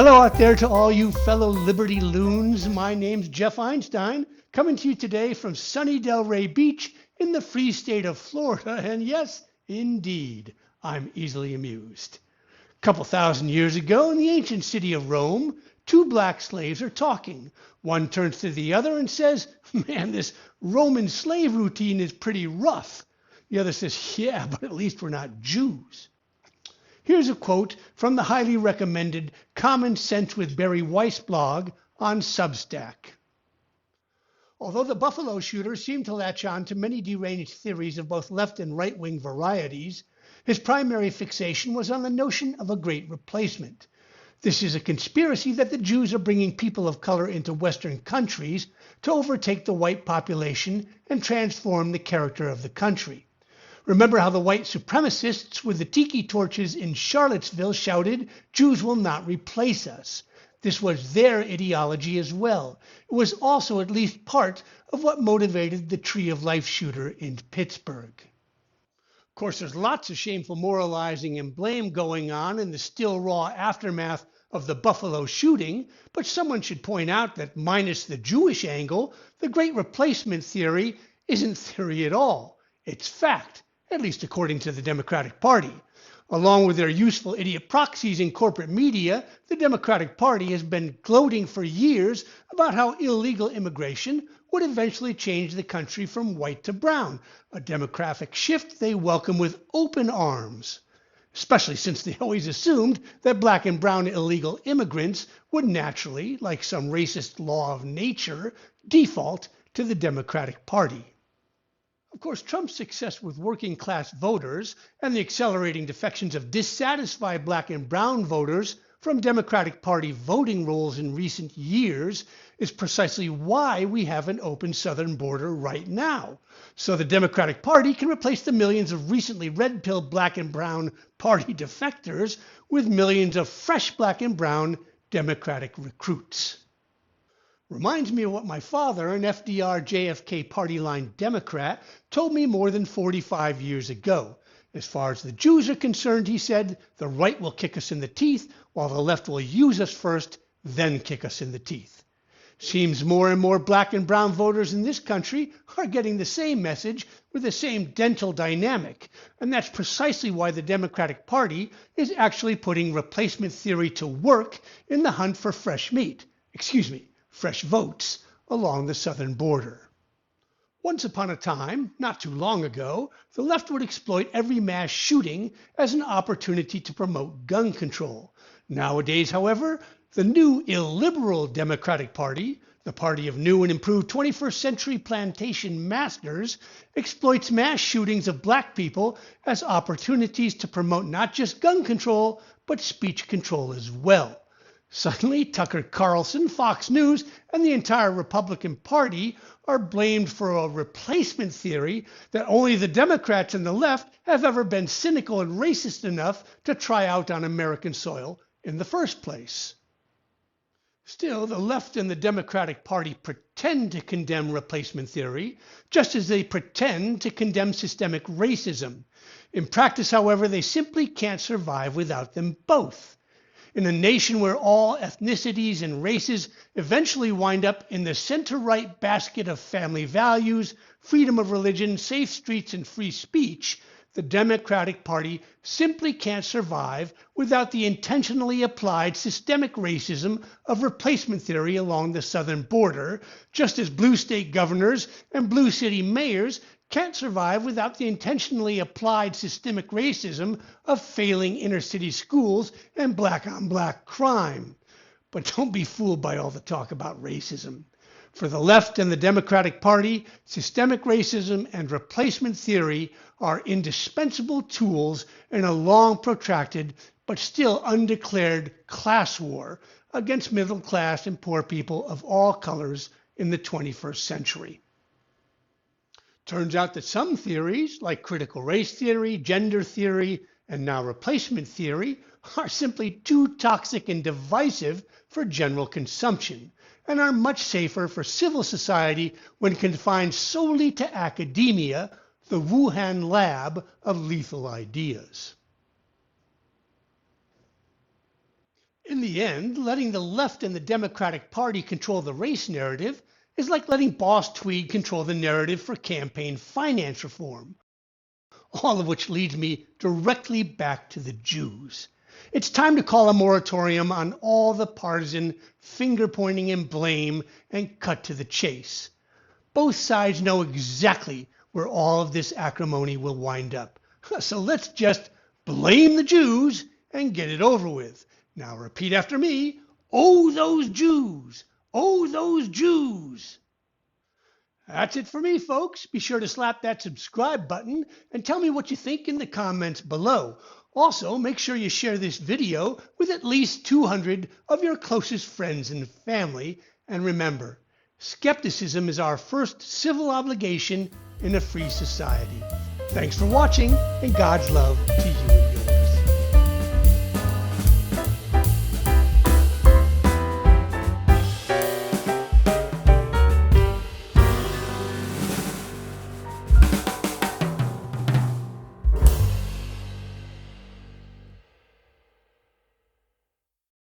Hello out there to all you fellow Liberty loons. My name's Jeff Einstein, coming to you today from sunny Delray Beach in the free state of Florida. And yes, indeed, I'm easily amused. A couple thousand years ago in the ancient city of Rome, two black slaves are talking. One turns to the other and says, "Man, this Roman slave routine is pretty rough." The other says, "Yeah, but at least we're not Jews." Here's a quote from the highly recommended Common Sense with Barry Weiss blog on Substack. Although the buffalo shooter seemed to latch on to many deranged theories of both left and right-wing varieties, his primary fixation was on the notion of a great replacement. This is a conspiracy that the Jews are bringing people of color into Western countries to overtake the white population and transform the character of the country. Remember how the white supremacists with the tiki torches in Charlottesville shouted, "Jews will not replace us." This was their ideology as well. It was also at least part of what motivated the Tree of Life shooter in Pittsburgh. Of course, there's lots of shameful moralizing and blame going on in the still raw aftermath of the Buffalo shooting, but someone should point out that minus the Jewish angle, the Great Replacement theory isn't theory at all. It's fact. At least according to the Democratic Party. Along with their useful idiot proxies in corporate media, the Democratic Party has been gloating for years about how illegal immigration would eventually change the country from white to brown, a demographic shift they welcome with open arms, especially since they always assumed that black and brown illegal immigrants would naturally, like some racist law of nature, default to the Democratic Party. Of course, Trump's success with working class voters and the accelerating defections of dissatisfied black and brown voters from Democratic Party voting rolls in recent years is precisely why we have an open southern border right now. So the Democratic Party can replace the millions of recently red-pilled black and brown party defectors with millions of fresh black and brown Democratic recruits. Reminds me of what my father, an FDR JFK party line Democrat, told me more than 45 years ago. As far as the Jews are concerned, he said, the right will kick us in the teeth, while the left will use us first, then kick us in the teeth. Seems more and more black and brown voters in this country are getting the same message with the same dental dynamic. And that's precisely why the Democratic Party is actually putting replacement theory to work in the hunt for fresh votes along the southern border. Once upon a time, not too long ago, the left would exploit every mass shooting as an opportunity to promote gun control. Nowadays, however, the new illiberal Democratic Party, the party of new and improved 21st century plantation masters, exploits mass shootings of black people as opportunities to promote not just gun control, but speech control as well. Suddenly, Tucker Carlson, Fox News, and the entire Republican Party are blamed for a replacement theory that only the Democrats and the left have ever been cynical and racist enough to try out on American soil in the first place. Still, the left and the Democratic Party pretend to condemn replacement theory, just as they pretend to condemn systemic racism. In practice, however, they simply can't survive without them both. In a nation where all ethnicities and races eventually wind up in the center-right basket of family values, freedom of religion, safe streets, and free speech, the Democratic Party simply can't survive without the intentionally applied systemic racism of replacement theory along the southern border, just as blue state governors and blue city mayors can't survive without the intentionally applied systemic racism of failing inner city schools and black-on-black crime. But don't be fooled by all the talk about racism. For the left and the Democratic Party, systemic racism and replacement theory are indispensable tools in a long protracted but still undeclared class war against middle class and poor people of all colors in the 21st century. Turns out that some theories, like critical race theory, gender theory, and now replacement theory, are simply too toxic and divisive for general consumption, and are much safer for civil society when confined solely to academia, the Wuhan lab of lethal ideas. In the end, letting the left and the Democratic Party control the race narrative is like letting Boss Tweed control the narrative for campaign finance reform. All of which leads me directly back to the Jews. It's time to call a moratorium on all the partisan finger-pointing and blame and cut to the chase. Both sides know exactly where all of this acrimony will wind up. So let's just blame the Jews and get it over with. Now repeat after me. Oh, those Jews! Oh, those Jews! That's it for me, folks. Be sure to slap that subscribe button and tell me what you think in the comments below. Also, make sure you share this video with at least 200 of your closest friends and family. And remember, skepticism is our first civil obligation in a free society. Thanks for watching, and God's love to you.